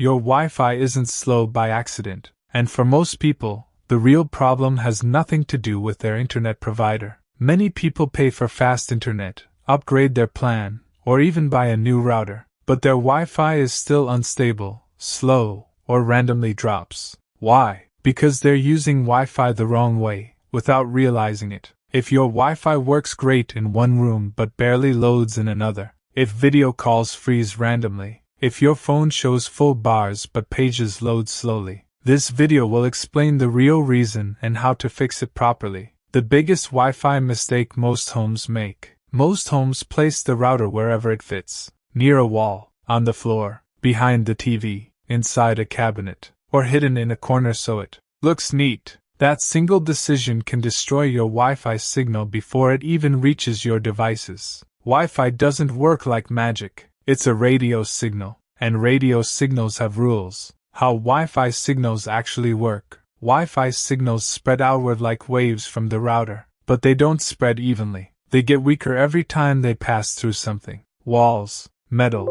Your Wi-Fi isn't slow by accident, and for most people, the real problem has nothing to do with their internet provider. Many people pay for fast internet, upgrade their plan, or even buy a new router, but their Wi-Fi is still unstable, slow, or randomly drops. Why? Because they're using Wi-Fi the wrong way, without realizing it. If your Wi-Fi works great in one room but barely loads in another, if video calls freeze randomly, if your phone shows full bars but pages load slowly, this video will explain the real reason and how to fix it properly. The biggest Wi-Fi mistake most homes make. Most homes place the router wherever it fits, near a wall, on the floor, behind the TV, inside a cabinet, or hidden in a corner so it looks neat. That single decision can destroy your Wi-Fi signal before it even reaches your devices. Wi-Fi doesn't work like magic. It's a radio signal, and radio signals have rules. How Wi-Fi signals actually work. Wi-Fi signals spread outward like waves from the router, but they don't spread evenly. They get weaker every time they pass through something. Walls, metal,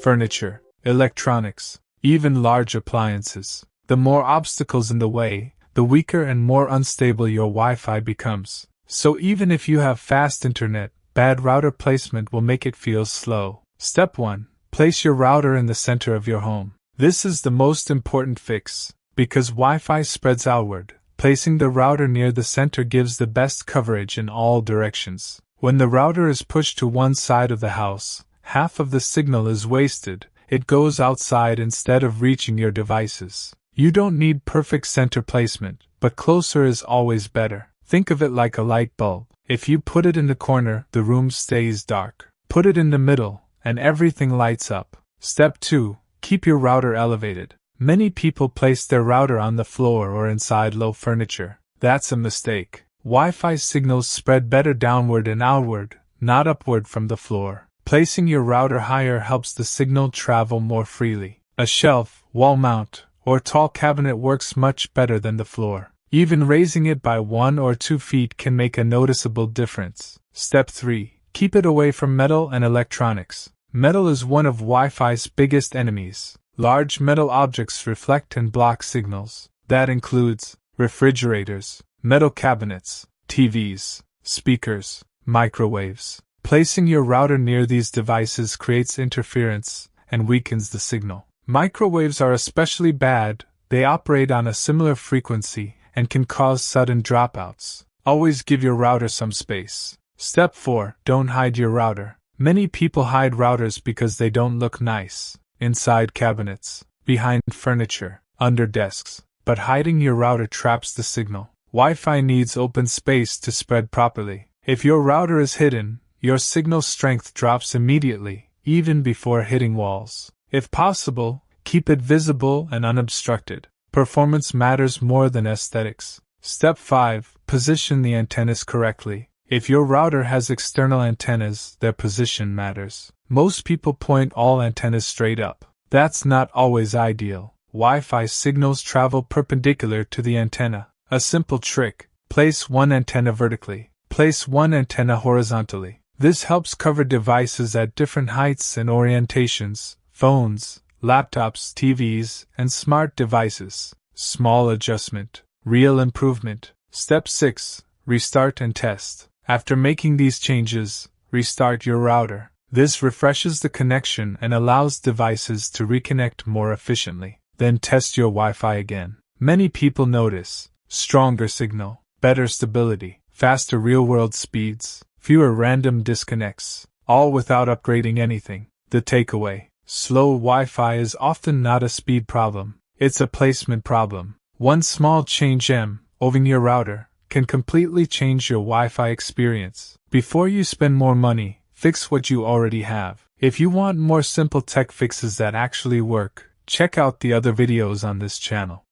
furniture, electronics, even large appliances. The more obstacles in the way, the weaker and more unstable your Wi-Fi becomes. So even if you have fast internet, bad router placement will make it feel slow. Step 1. Place your router in the center of your home. This is the most important fix. Because Wi-Fi spreads outward, placing the router near the center gives the best coverage in all directions. When the router is pushed to one side of the house, half of the signal is wasted. It goes outside instead of reaching your devices. You don't need perfect center placement, but closer is always better. Think of it like a light bulb. If you put it in the corner, the room stays dark. Put it in the middle, and everything lights up. Step 2. Keep your router elevated. Many people place their router on the floor or inside low furniture. That's a mistake. Wi-Fi signals spread better downward and outward, not upward from the floor. Placing your router higher helps the signal travel more freely. A shelf, wall mount, or tall cabinet works much better than the floor. Even raising it by 1 or 2 feet can make a noticeable difference. Step 3. Keep it away from metal and electronics. Metal is one of Wi-Fi's biggest enemies. Large metal objects reflect and block signals. That includes refrigerators, metal cabinets, TVs, speakers, microwaves. Placing your router near these devices creates interference and weakens the signal. Microwaves are especially bad. They operate on a similar frequency and can cause sudden dropouts. Always give your router some space. Step 4. Don't hide your router. Many people hide routers because they don't look nice. Inside cabinets, behind furniture, under desks. But hiding your router traps the signal. Wi-Fi needs open space to spread properly. If your router is hidden, your signal strength drops immediately, even before hitting walls. If possible, keep it visible and unobstructed. Performance matters more than aesthetics. Step 5. Position the antennas correctly. If your router has external antennas, their position matters. Most people point all antennas straight up. That's not always ideal. Wi-Fi signals travel perpendicular to the antenna. A simple trick: place one antenna vertically, place one antenna horizontally. This helps cover devices at different heights and orientations: phones, laptops, TVs, and smart devices. Small adjustment, real improvement. Step 6. Restart and test. After making these changes, restart your router. This refreshes the connection and allows devices to reconnect more efficiently. Then test your Wi-Fi again. Many people notice stronger signal, better stability, faster real-world speeds, fewer random disconnects, all without upgrading anything. The takeaway: slow Wi-Fi is often not a speed problem, it's a placement problem. One small change moving your router can completely change your Wi-Fi experience. Before you spend more money, fix what you already have. If you want more simple tech fixes that actually work, check out the other videos on this channel.